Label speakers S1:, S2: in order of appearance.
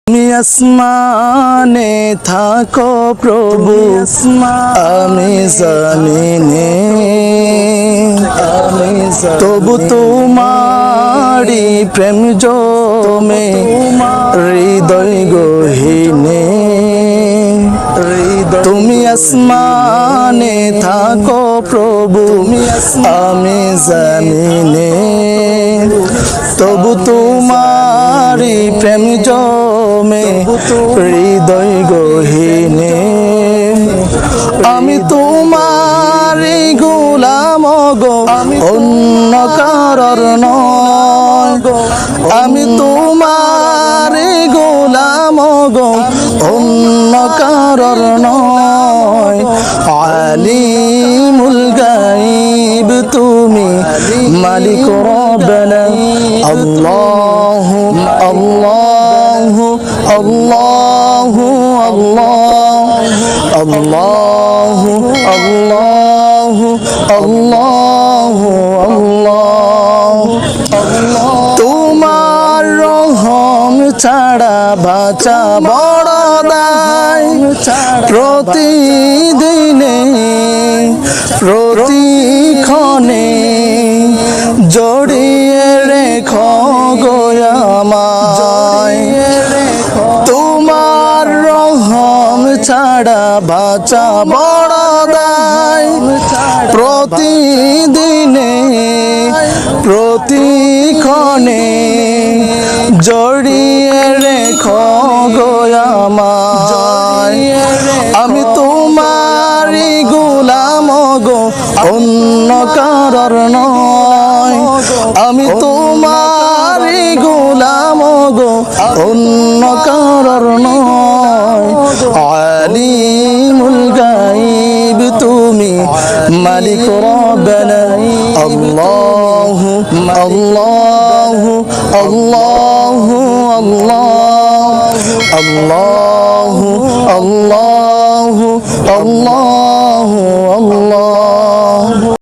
S1: তুমি আসমানে থাকো প্রভু, আমি জামিনে, তবু তোমারি প্রেম জমে হৃদয় গহীনে। তুমি আসমানে থাকো প্রভু, আমি জামিনে, তবু তোমারি প্রেম জমে হৃদয় গহীনে। আমি তোমারি গোলাম গো, অন্য কারোর নয়। আমি তোমারি গোলাম গো, অন্য কারোর নয়। আলিমুল গায়ব তুমি, মালিক রব্বানা। আল্লাহু আল্লাহু আল্লাহু আল্লাহু আল্লাহু আল্লাহু আল্লাহু আল্লাহ। তোমার রহম ছাড়া বাঁচা বড় দায়। প্রতিদিনে প্রতিক্ষণে জড়িয়ে রেখো গো আমায়। তোমার রহম ছাড়া বাঁচা বড় দায়। প্রতিদিনে প্রতিক্ষণে জড়িয়ে রেখো গো আমায়। আমি তোমারি গোলাম গো, অন্য কারোর নয়। আমি তোমারি গোলাম গো, অন্য কারোর নয়। আলিমুল গায়ব তুমি, মালিক রব্বানা। আল্লাহু আল্লাহু আল্লাহু আল্লাহু আল্লাহু আল্লাহু আল্লাহ।